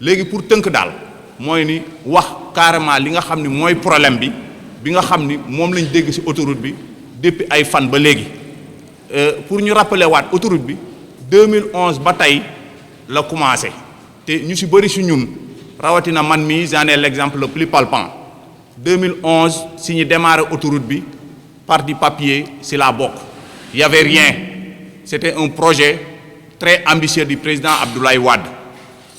léegi pour tënk daal mooy ni wax carrément li nga xam ni mooy problème bi nga xam ni moom lañ dégg ci autoroute bi depuis ay fan ba léegi pour ñu rappeler waat autoroute bi 2011 ba tey la commencé te ñu ci bëri ci ñun rawatina man mii j'en ai l'exemple le plus palpant 2011 si ñu démarré autoroute bi par du papier ci la bokk il y avait rien c'était un projet très ambitieux du président Abdoulaye Wade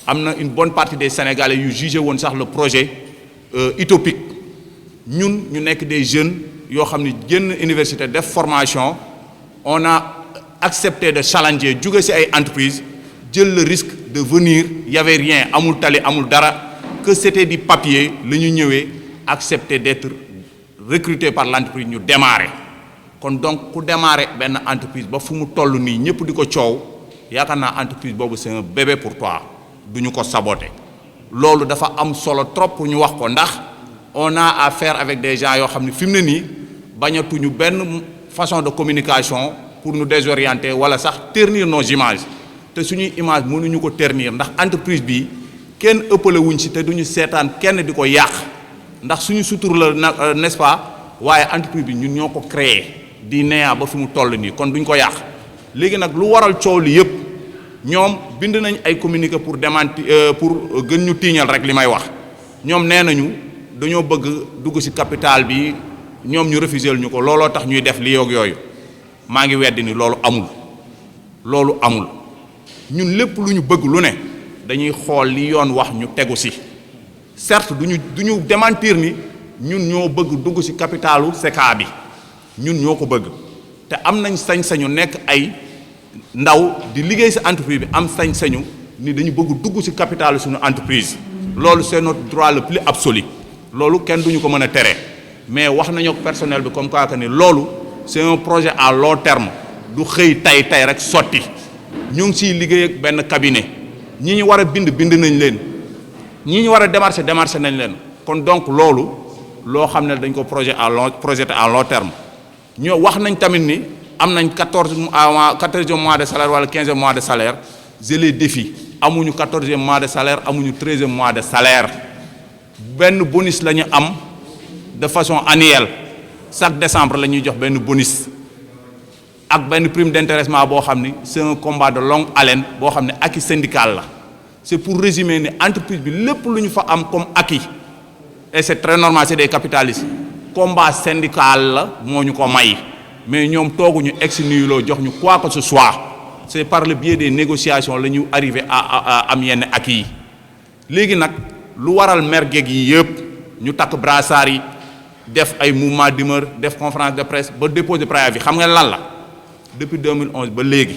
am na une bonne partie des Sénégalais yu jugé woon sax le projet utopique ñun ñu nekk des jeunes yoo xam ni génn université def formation on a accepté de challenger jóge ci ay entreprises jël le risque de venir il y avait rien amul tali amul dara que c'était du papier la ñu ñëwee accepter d'être recruté par l'entreprise ñu démarrer kon donc ku démarrer benn entreprise ba fu mu toll nii ñëpp di ko coow yaakaar naa entreprise boobu c'est un bébé pour toi du ñu ko saboter loolu dafa am solo trop pour ñu wax ko ndax on a affaire avec des gens yoo xam ne fi mu ne nii bañatuñu benn façon de communication pour nous désorienter wala sax ternir nos images te suñuy image mënuñu ko ternir ndax entreprise bi kenn ëppale wuñ ci te duñu seetaan kenn di ko yàq ndax suñu sutur la n'est-ce pas waaye entreprise bi ñun ñoo ko créé di neeyaa ba fi mu toll nii kon duñ ko yàq léegi nag lu waral coow li yëpp ñoom bind nañ ay communiqué pour démentir pour gën ñu tiiñal rek li may wax ñoom nee nañu dañoo bëgg dugg ci capital bi ñoom ñu refusé ñu ko looloo tax ñuy def li yoog yooyu maa ngi weddi ni loolu amul ñun lépp lu ñu bëgg lu ne dañuy xool li yoon wax ñu tegu ci certes duñu démentir ni ñun ñoo bëgg dugg ci capitalu SECA bi ñun ñoo ko bëgg te am nañ sañ-sañu nekk ay ndaw di liggéey ci entreprise bi am sañ-sañu ni dañu bëgg dugg ci capitalu suñu entreprise loolu c'est notre droit le plus absolu loolu kenn duñu ko mën a tere mais wax nañu ak personnel bi comme quoi que ni loolu c'est un projet à long terme du xëy tey rek sotti ñu ngi ciy liggéey ak benn cabinet ñi ñu war a bind nañ leen ñi ñu war a démarcher nañ leen kon donc loolu loo xam ne dañ ko projet à long terme ñoo wax nañ tamit ni am nañ 14e mois de salaire wala 15e mois de salaire je les défie amuñu 14e mois de salaire amuñu 13e mois de salaire benn bonus la ñu am de façon annuelle chaque décembre la ñuy jox benn bonus ak benn prime d'intéressement boo xam ni c'est un combat de longue haleine boo xam ne acquis syndical la c'est pour résumer ni entreprise bi lépp lu ñu fa am comme acquis et c'est très normal c'est des capitalistes combat syndical la moo ñu ko may mais ñoom tooguñu ex nihilo jox ñu quoi que ce soit c'est par le biais des négociations la ñu arrivé à am yenn acquis yi léegi nag lu waral mergueg yi yëpp ñu takk brassard yi def ay mouvement d'humeur def conférence de presse ba déposer préavis xam nga lan la depuis 2011 ba léegi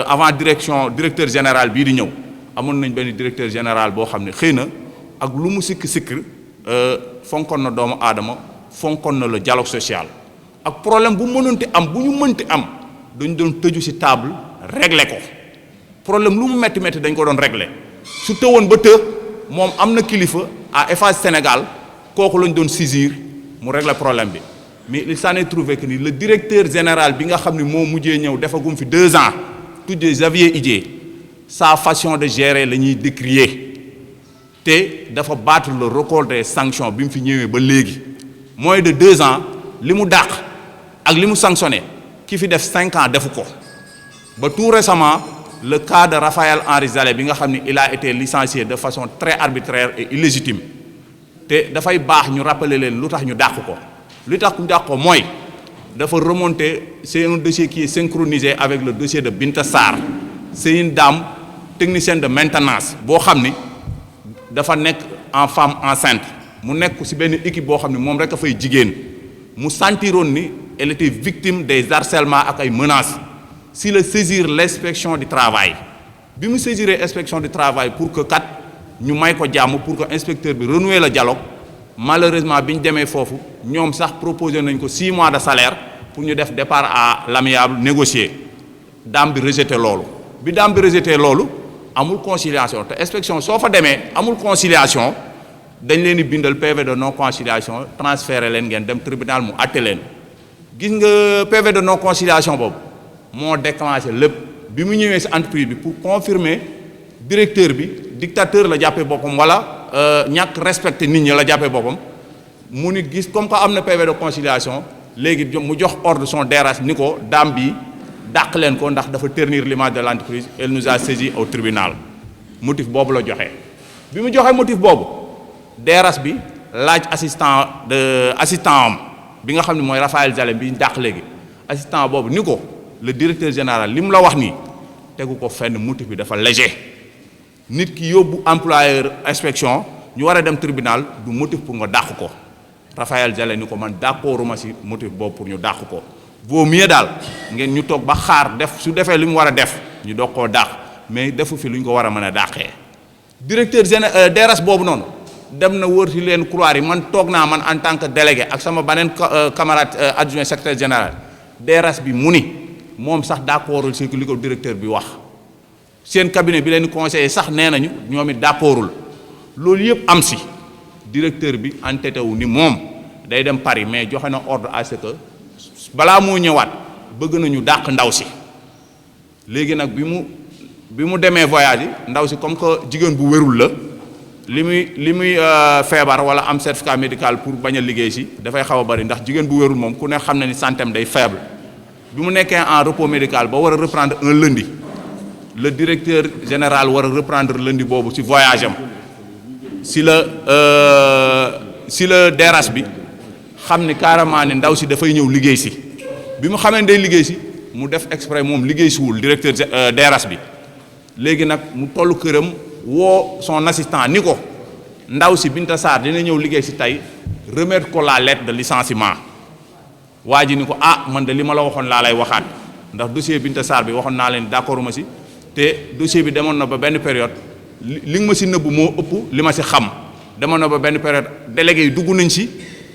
avant directeur général bii di ñëw amoon nañ benn directeur général boo xam ne xëy na ak lu mu sikk fonkoon na doomu aadama fonkoon na le dialogue social ak problème bu mënti am bu ñu mënti am dañu doon tëju ci table régler ko problème lu mu metti dañ ko doon régler su tëwoon ba moom am na kilifa à Eiffage Sénégal kooku lañ doon saisir mu régler problème bi mais il s'en est trouvé que ni le directeur général bi nga xam ne moo mujjee ñëw defagum fi 2 ans tuddee Xavier Idié sa façon de gérer la ñuy décrier te dafa battre le record des sanctions bi mu fi ñëwee ba léegi moins de 2 ans li mu dàq ak li mu sanctionné ki fi def 5 ans defu ko ba tout récemment le cas de Raphaël Henri Zalé bi nga xam ni il a été licencié de façon très arbitraire et illégitime te dafay baax ñu rappeler leen lu tax ñu dàq ko lu tax ñu dàq ko mooy dafa remonter c'est un dossier qui est synchronisé avec le dossier de Binta Sarr c'est une dame technicienne de maintenance boo xam ni dafa nekk en femme enceinte mu nekk ci benn équipe boo xam ne moom rek a fay jigéen mu sentiroon ni elle était victime des harcèlements ak ay menaces si le saisir l'inspection du travail bi mu saisiree inspection du travail pour que kat ñu may ko jàmm pour que inspecteur bi renouer le dialogue malheureusement bi ñu demee foofu ñoom sax proposé nañ ko 6 mois de salaire pour ñu def départ à l'amiable négocié dame bi rejeté loolu bi dame bi rejeté loolu amul conciliation te inspection soo fa demee amul conciliation dañ leen di bindal PV de non conciliation transféré leen ngeen dem tribunal mu àtte leen gis nga PV de non conciliation boobu moo déclenché lépp bi mu ñëwee ci entreprise bi pour confirmer directeur bi dictateur la jàppee boppam wala ñàkk respecté nit ñi la jàppee boppam mu ni gis comme que am na PV de conciliation léegi mu jox ordre son DRH ni ko daam bi dàq leen ko ndax dafa ternir l'image de l'entreprise. Elle nous a saisi au tribunal motif boobu la joxe bi mu joxe motif boobu DRH bi laaj assistant am bi nga xam ne mooy Raphaël Zale bi dàq léegi assistant boobu ni ko le directeur général li mu la wax nii tegu ko fenn motif bi dafa léger nit ki yóbbu employeur inspection ñu war a dem tribunal du motif pour nga dàq ko. Raphaël Zale ni ko man d'accorduma ci motif boobu pour ñu dàq ko vaut mieux daal ngeen ñu toog ba xaar def su defee li mu war a def ñu doog koo dàq mais defu fi lu ñu ko war a mën a dàqee. directeur DRH boobu noonu dem na wër ci leen couloir yi man toog naa man en tant que délégué ak sama beneen camarade adjoint secrétaire général DRH bi mu ni moom sax d'accordul ci li ko directeur bi wax seen cabinet bi leen conseillé sax nee nañu ñoom it d'accordul loolu yëpp am ci. directeur bi entêté wu ni moom day dem Paris mais joxe na ordre à ce que balaa moo ñëwaat bëgg nañu dàq ndaw si léegi nag bi mu demee voyage yi ndaw si comme que jigéen bu wérul la li muy feebar wala am certificat médical pour bañ a liggéey si dafay xaw a bari ndax jigéen bu wérul moom ku ne xam na ni santé am day faible bi mu nekkee en repos médical ba war a reprendre un lundi le directeur général war a reprendre lundi boobu ci voyage am si la DRH bi xam ni carrément ne ndaw si dafay ñëw liggéey si bi mu xamee day liggéey si mu def exprès moom liggéey siwul directeur DRH bi léegi nag mu tollu këram woo son assistant ni ko ndaw si Binta Sarr dina ñëw liggéey si tey remettre ko la lettre de licenciement waa ji ni ko man de li ma la waxoon laa lay waxaat ndax dossier Binta Sarr bi waxoon naa leen d'accord ma si te dossier bi demoon na ba benn période li nga ma si nëbb moo ëpp li ma si xam demoon na ba benn période délégué yi dugg nañ si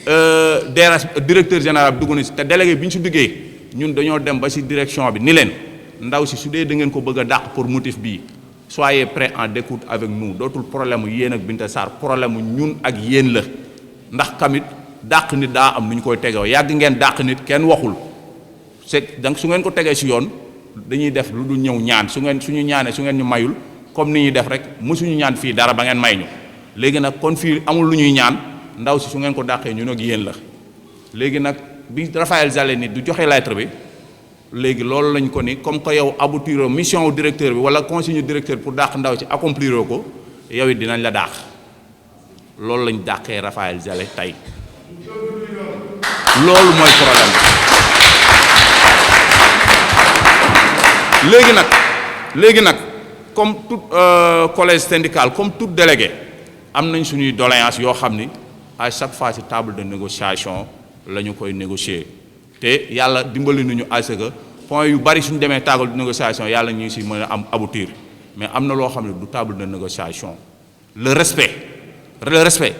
DRH directeur général bi dugg nañ si te délégué bi ñu si duggee ñun dañoo dem ba si direction bi ni leen ndaw si su dee da ngeen ko bëgg a dàq pour motif bii soyez prêts en découdre avec nous dootul problème mu yéen ak Binta Sarr problème mu ñun ak yéen la ndax tamit dàq nit daa am nu ñu koy tegoo yàgg ngeen dàq nit kenn waxul c'est donc su ngeen ko tegee si yoon dañuy def lu dul ñëw ñaan suñu ñaanee su ngeen ñu mayul comme ni ñuy def rek mësuñu ñaan fii dara ba ngeen may ñu léegi nag kon fii amul lu ñuy ñaan ndaw si su ngeen ko dàqee ñun ak yéen la léegi nag bi Raphaël Zale ni du joxe lettre bi léegi loolu lañ ko ni comme que yow aboutir mission au directeur bi wala consigne directeur pour dàq ndaw si accomplir ko yow it dinañ la dàq loolu lañ dàqee Raphaël Zale tey loolu mooy problème léegi nag comme tout collège syndical comme tout délégué am nañ suñuy doléance yoo xam ni à chaque fois ci table de négociation la ñu koy négocier te yàlla dimbali nañu à ce que point yu bari suñu demee table de négociation yàlla ñu ngi ci mën a am aboutir mais am na loo xam ne du table de négociation le respect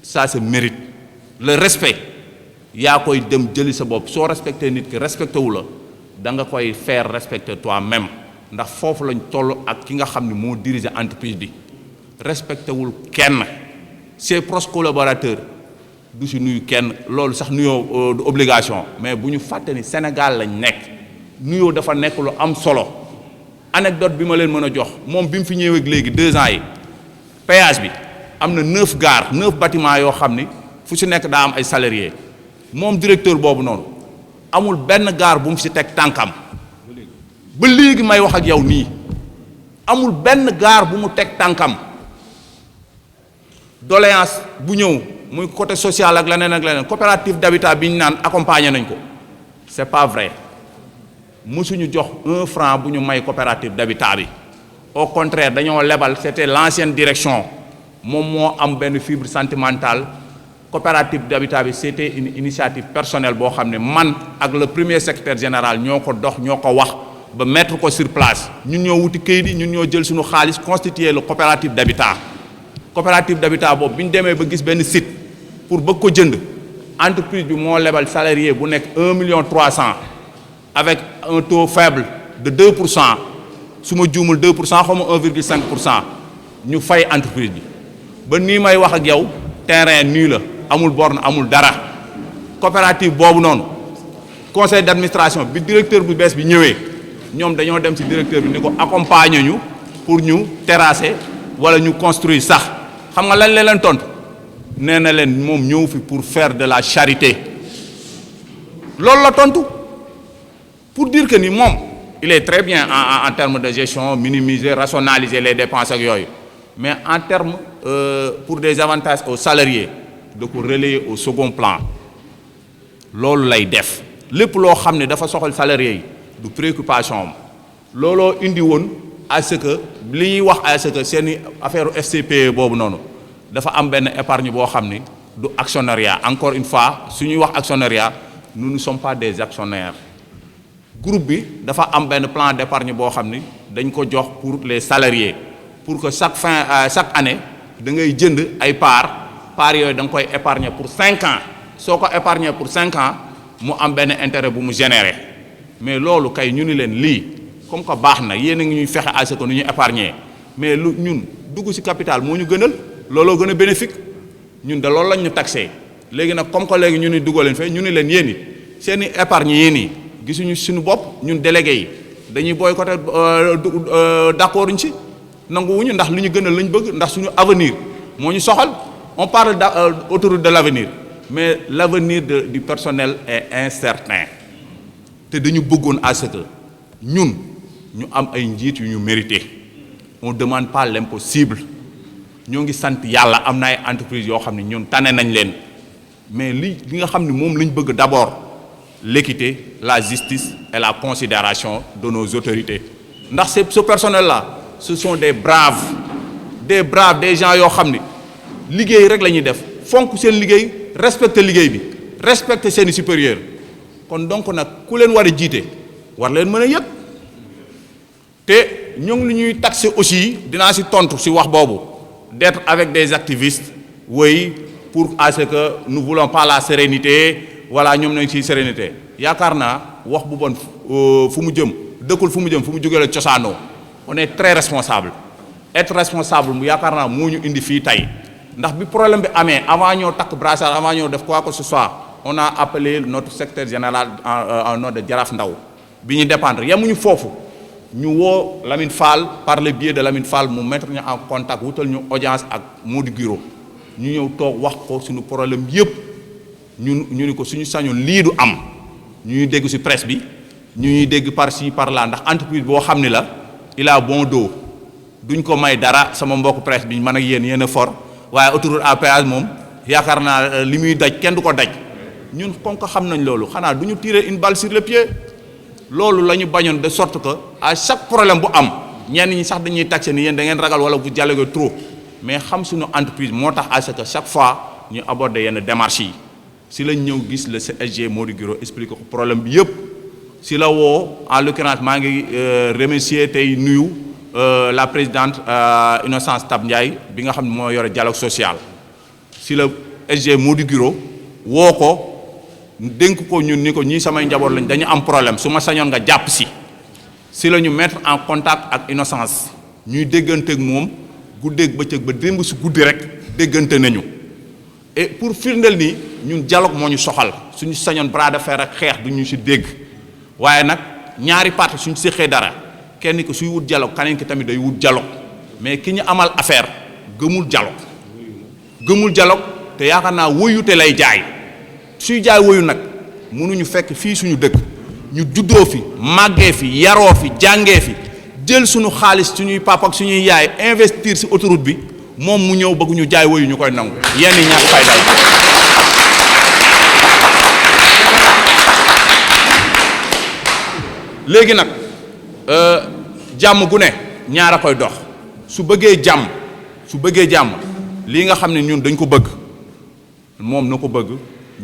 ça se mérite le respect yaa koy dem jëli sa bopp soo respecté nit ki respecté wu la da nga koy faire respecter toi-même ndax foofu lañ toll ak ki nga xam ne moo diriger entreprise bi respecté wul kenn ses proches collaborateurs du si nuyu kenn loolu sax nuyoo du obligation mais bu ñu fàtte ni Sénégal lañ nekk nuyoo dafa nekk lu am solo anecdote bi ma leen mën a jox moom bi mu fi ñëwee léegi 2 ans yi péage bi am na 9 gares 9 bâtiments yoo xam ni fu si nekk daa am ay salariés moom directeur boobu noonu amul benn gare bu mu si teg tànkam ba léegi may wax ak yow nii amul benn gare bu mu teg tànkam doléance bu ñëw muy côté social ak leneen coopérative d'habitat bi ñu naan accompagner nañ ko c'est pas vrai mësuñu jox 1 franc bu ñu may coopérative d'habitat bi au contraire dañoo lebal c'était l'ancienne direction moom moo am benn fibre sentimentale coopérative d'habitat bi c'était une initiative personnelle boo xam ne man ak le premier secrétaire général ñoo ko dox ñoo ko wax ba mettre ko sur place ñun ñoo wuti këyit yi ñun ñoo jël suñu xaalis constituer le coopérative d'habitat boobu bi ñu demee ba gis benn site pour bëgg ko jënd entreprise bi moo lebal salarié bu nekk 1,3 million avec un taux faible de 2% su ma juumul 2% xaw ma 1,5% ñu fay entreprise bi ba nii may wax ak yow terrain nii la amul borne amul dara coopérative boobu noonu conseil d'administration bi directeur bu bees bi ñëwee ñoom dañoo dem ci directeur bi ni ko accompagner ñu pour ñu terrasser wala ñu construire sax xam nga lan leen tontu nee na leen moom ñëw fi pour faire de la charité loolu la tontu pour dire que ni moom il est très bien en termes de gestion minimiser rationaliser les dépenses ak yooyu mais en termes pour des avantages aux salariés de ko relayer au second plan loolu lay def lépp loo xam ne dafa soxal salariés yi du préoccupation am looloo indi woon à ce que li ñuy wax à ce que seeni affaire FCPE boobu noonu dafa am benn épargne boo xam ni du actionnariat encore une fois su ñuy wax actionnariat nous ne sommes pas des actionnaires groupe bi dafa am benn plan d'épargne boo xam ni dañ ko jox pour les salariés pour que chaque année da ngay jënd ay parts yooyu da nga koy épargner pour 5 ans soo ko épargner pour 5 ans mu am benn intérêt bu mu générer mais loolu kay ñu ni leen lii comme que baax na yéen a ngi ñuy fexe à ce que nu ñu épargner mais lu ñun dugg ci capital moo ñu gënal looloo gën a bénéfique ñun de loolu lañ ñu taxé léegi nag comme que léegi ñu ni dugal leen fee ñu ni leen yéen it seen i épargne yéen yi gisuñu suñu bopp ñun délégué yi dañuy boycotté d'accord ñu ci nanguwuñu ndax li ñu gënal lañ bëgg ndax suñu avenir moo ñu soxal on parle autour de l'avenir mais l'avenir du personnel est incertain te dañu bëggoon à ce que ñun ñu am ay njiit yu ñu mérité on demande pas l'impossible ñoo ngi sant yàlla am na ay entreprises yoo xam ne ñun tane nañ leen mais li nga xam ne moom lañ bëgg d'abord l'équité la justice et la considération de nos autorités ndax ce personnel là ce sont des braves des gens yoo xam ne liggéey rek la ñuy def fonk seen liggéey respecter liggéey bi respecter seeni supérieurs kon donc nag ku leen war a jiite war leen mën a yëg te ñoo ngi lu ñuy taxer aussi dinaa ci tontu ci wax boobu d'être avec des activistes oui pour à ce que nous voulons pas la sérénité voilà ñoom nañ ci sérénité yaakaar naa wax bu bon fu mu jëm dëkkul fu mu jëm fu mu jógee la cosaanoo on est très responsable être responsable mu yaakaar naa moo ñu indi fii tey ndax bi problème bi amee avant ñoo takk brassard avant ñoo def quoi que ce soit on a appelé notre secrétaire général en nom de Jaraaf Ndaw bi ñu dépendre yemuñu foofu ñu woo Lamine Fall par le biais de Lamine Fall mu mettre ñu en contact wutal ñu audience ak Mody Guiro ñu ñëw toog wax ko suñu problème yëpp ñu ni ko suñu sañoon lii du am ñuy dégg ci presse bi ñuy dégg par ci par là ndax entreprise boo xam ni la il a bon dos duñ ko may dara sama mbokk presse bi man ak yéen a fort waaye autoroute à péage moom yaakaar naa li muy daj kenn du ko daj ñun comme que xam nañ loolu xanaa du ñu tirer une balle sur le pied loolu la ñu bañoon de sorte que à chaque problème bu am ñenn ñi sax dañuy taxé ni yéen da ngeen ragal wala vous dialoguez trop mais xam suñu entreprise moo tax à ce que chaque fois ñu aborder yenn démarches yi si lañ ñëw gis le CSG Mody Guiro expliqué ko problème bi yëpp si la woo en l'occurrence maa ngi remercier tey nuyu la présidente Innocence Tab Ndiaye bi nga xam ne moo yore dialogue social si la SG Mody Guiro woo ko dénk ko ñun ni ko ñii samay njaboot lañ dañu am problème su ma sañoon nga jàpp si la ñu mettre en contact ak Innocence ñuy déggante ak moom guddeeg bëccëg ba démb si guddi rek déggante nañu et pour firndeel nii ñun dialogue moo ñu soxal suñu sañoon bras de fer ak xeex du ñu si dégg waaye nag ñaari parti suñu séqee dara kenn ki suy wut dialogue keneen ki tamit day wut dialogue mais ki ñu amal affaire gëmul dialogue te yaakaar naa woyute lay jaay suy jaay woyu nag mënuñu fekk fii suñu dëkk ñu juddoo fi màggee fi yaroo fi jàngee fi jël suñu xaalis suñuy papa ak suñuy yaay investir ci autoroute bi moom mu ñëw bëgg ñu jaay woyu ñu koy nangu yenn ñàkk fayda léegi nag jàmm gu ne ñaar a koy dox su bëggee jàmm lii nga xam ne ñun dañ ko bëgg moom na ko bëgg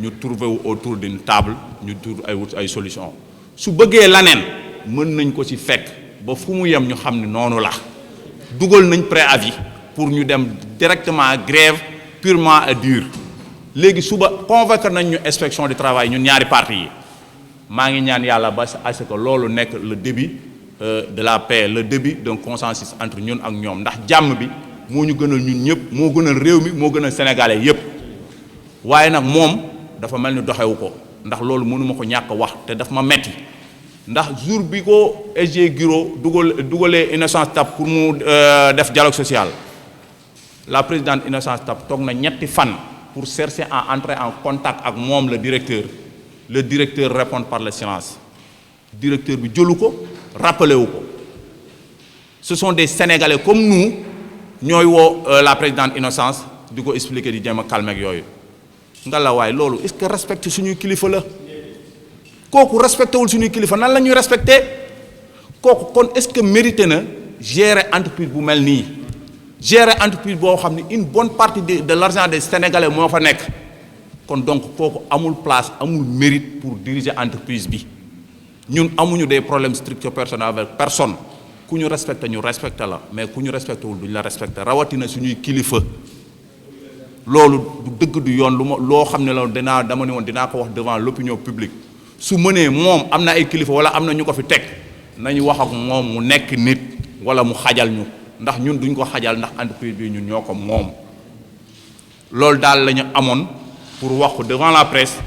ñu trouver wu autour d'une table ñu trouver ay solution su bëggee laneen mën nañ ko ci fekk ba fu mu yem ñu xam ne noonu la dugal nañ préavis pour ñu dem directement grève purement et dur léegi suba convoqué nañ ñu inspection du travail ñun ñaari parties yi maa ngi ñaan yàlla ba à ce que loolu nekk le début de la paix le début d'un consensus entre ñun ak ñoom ndax jàmm bi moo ñu gënal ñun ñëpp moo gënal réew mi moo gënal sénégalais yëpp waaye nag moom dafa mel ni doxewu ko ndax loolu mënuma ko ñàkk wax te daf ma metti ndax jour bi ko SG Guiro dugalee Innocence Tab pour mu def dialogue social la présidente Innocence Ntap toog na ñetti fan pour chercher à entrer en contact ak moom le directeur répond par le silence directeur bi jëlu ko rappelé wu ko ce sont des Sénégalais comme nous ñooy woo la présidente Innocence di ko expliquer di jéem a calmer ak yooyu nga la waaye loolu est-ce que respecte suñuy kilifa la kooku respecté wul suñuy kilifa nan la ñuy respecté kooku kon est-ce que mérité na gérer entreprise bu mel nii gérer entreprise boo xam ne une bonne partie de l'argent des Sénégalais moo fa nekk kon donc kooku amul place amul mérite pour diriger entreprise bi ñun amuñu des problèmes stricto personnels avec personne ku ñu respecté ñu respecté la mais ku ñu respecté wul duñ la respecté rawatina suñuy kilifa loolu du dëgg du yoon lu ma loo xam ne la dama ne woon dinaa ko wax devant l'opinion publique su mënee moom am na ay kilifa wala am na ñu ko fi teg nañu wax ak moom mu nekk nit wala mu xajal ñu ndax ñun duñ ko xajal ndax entreprise bi ñun ñoo ko moom loolu daal la ñu amoon pour wax ko devant la presse